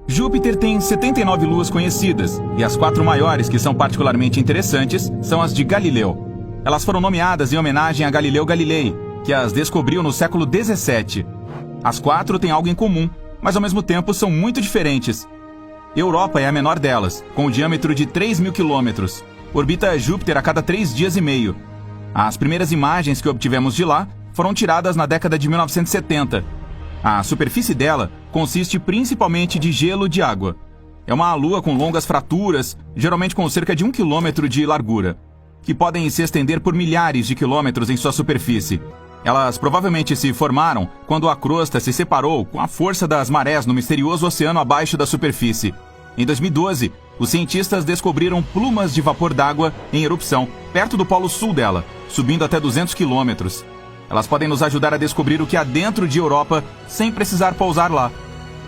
Júpiter tem 79 luas conhecidas, e as 4 maiores que são particularmente interessantes são as de Galileu. Elas foram nomeadas em homenagem a Galileu Galilei, que as descobriu no século XVII. As 4 têm algo em comum, mas ao mesmo tempo são muito diferentes. Europa é a menor delas, com um diâmetro de 3.000 quilômetros. Orbita Júpiter a cada 3 dias e meio. As primeiras imagens que obtivemos de lá foram tiradas na década de 1970. A superfície dela consiste principalmente de gelo de água. É uma lua com longas fraturas, geralmente com cerca de 1 quilômetro de largura, que podem se estender por milhares de quilômetros em sua superfície. Elas provavelmente se formaram quando a crosta se separou com a força das marés no misterioso oceano abaixo da superfície. Em 2012, os cientistas descobriram plumas de vapor d'água em erupção, perto do polo sul dela, subindo até 200 quilômetros. Elas podem nos ajudar a descobrir o que há dentro de Europa sem precisar pousar lá.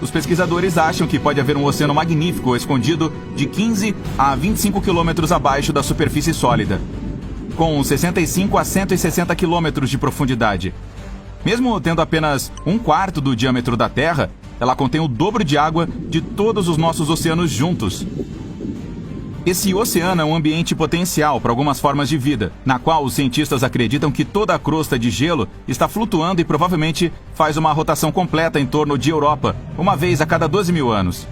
Os pesquisadores acham que pode haver um oceano magnífico escondido de 15 a 25 quilômetros abaixo da superfície sólida, com 65 a 160 quilômetros de profundidade. Mesmo tendo apenas 1/4 do diâmetro da Terra, ela contém o dobro de água de todos os nossos oceanos juntos. Esse oceano é um ambiente potencial para algumas formas de vida, na qual os cientistas acreditam que toda a crosta de gelo está flutuando e provavelmente faz uma rotação completa em torno de Europa, uma vez a cada 12.000 anos.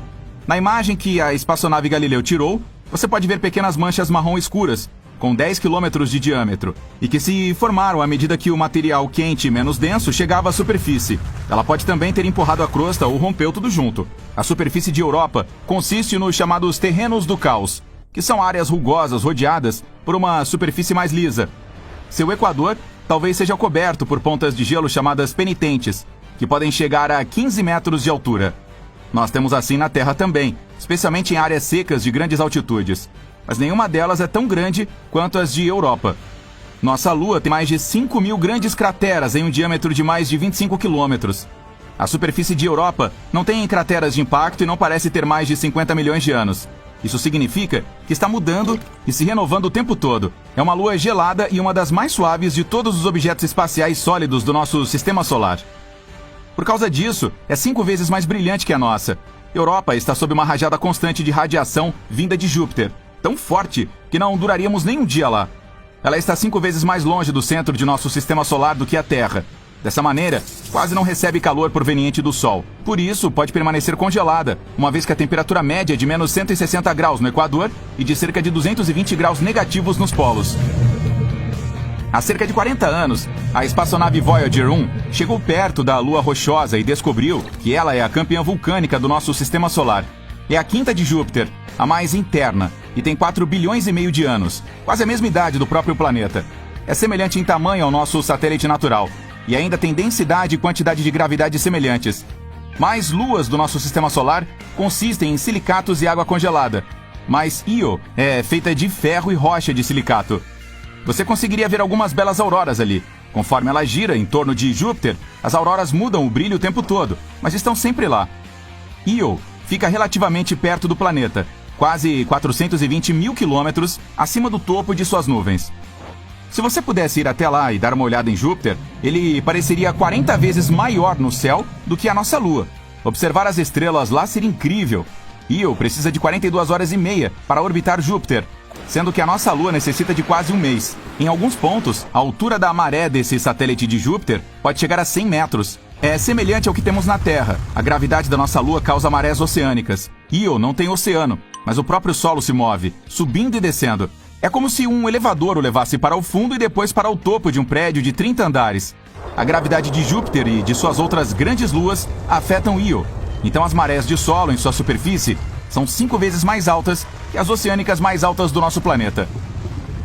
Na imagem que a espaçonave Galileu tirou, você pode ver pequenas manchas marrom escuras, com 10 quilômetros de diâmetro, e que se formaram à medida que o material quente e menos denso chegava à superfície. Ela pode também ter empurrado a crosta ou rompeu tudo junto. A superfície de Europa consiste nos chamados terrenos do caos, que são áreas rugosas rodeadas por uma superfície mais lisa. Seu equador talvez seja coberto por pontas de gelo chamadas penitentes, que podem chegar a 15 metros de altura. Nós temos assim na Terra também, especialmente em áreas secas de grandes altitudes, mas nenhuma delas é tão grande quanto as de Europa. Nossa Lua tem mais de 5.000 grandes crateras em um diâmetro de mais de 25 quilômetros. A superfície de Europa não tem crateras de impacto e não parece ter mais de 50 milhões de anos. Isso significa que está mudando e se renovando o tempo todo. É uma lua gelada e uma das mais suaves de todos os objetos espaciais sólidos do nosso sistema solar. Por causa disso, é 5 vezes mais brilhante que a nossa. Europa está sob uma rajada constante de radiação vinda de Júpiter, tão forte que não duraríamos nem um dia lá. Ela está 5 vezes mais longe do centro de nosso sistema solar do que a Terra. Dessa maneira, quase não recebe calor proveniente do Sol. Por isso, pode permanecer congelada, uma vez que a temperatura média é de menos 160 graus no Equador e de cerca de 220 graus negativos nos polos. Há cerca de 40 anos, a espaçonave Voyager 1 chegou perto da Lua rochosa e descobriu que ela é a campeã vulcânica do nosso sistema solar. É a quinta de Júpiter, a mais interna, e tem 4 bilhões e meio de anos, quase a mesma idade do próprio planeta. É semelhante em tamanho ao nosso satélite natural, e ainda tem densidade e quantidade de gravidade semelhantes. Mais luas do nosso sistema solar consistem em silicatos e água congelada, mas Io é feita de ferro e rocha de silicato. Você conseguiria ver algumas belas auroras ali. Conforme ela gira em torno de Júpiter, as auroras mudam o brilho o tempo todo, mas estão sempre lá. Io fica relativamente perto do planeta, quase 420 mil quilômetros acima do topo de suas nuvens. Se você pudesse ir até lá e dar uma olhada em Júpiter, ele pareceria 40 vezes maior no céu do que a nossa Lua. Observar as estrelas lá seria incrível. Io precisa de 42 horas e meia para orbitar Júpiter, sendo que a nossa Lua necessita de quase um mês. Em alguns pontos, a altura da maré desse satélite de Júpiter pode chegar a 100 metros. É semelhante ao que temos na Terra. A gravidade da nossa Lua causa marés oceânicas. Io não tem oceano, mas o próprio solo se move, subindo e descendo. É como se um elevador o levasse para o fundo e depois para o topo de um prédio de 30 andares. A gravidade de Júpiter e de suas outras grandes luas afetam Io. Então as marés de solo em sua superfície são 5 vezes mais altas que as oceânicas mais altas do nosso planeta.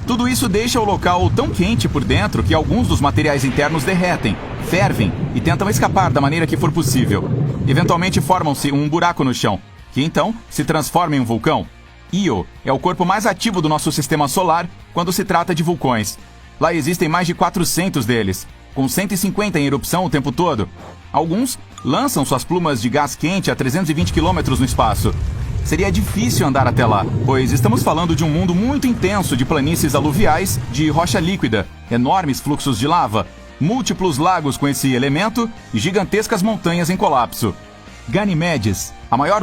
Tudo isso deixa o local tão quente por dentro que alguns dos materiais internos derretem, fervem e tentam escapar da maneira que for possível. Eventualmente formam-se um buraco no chão, que então se transforma em um vulcão. Io é o corpo mais ativo do nosso sistema solar quando se trata de vulcões. Lá existem mais de 400 deles, com 150 em erupção o tempo todo. Alguns lançam suas plumas de gás quente a 320 km no espaço. Seria difícil andar até lá, pois estamos falando de um mundo muito intenso de planícies aluviais de rocha líquida, enormes fluxos de lava, múltiplos lagos com esse elemento e gigantescas montanhas em colapso. Ganymedes, a maior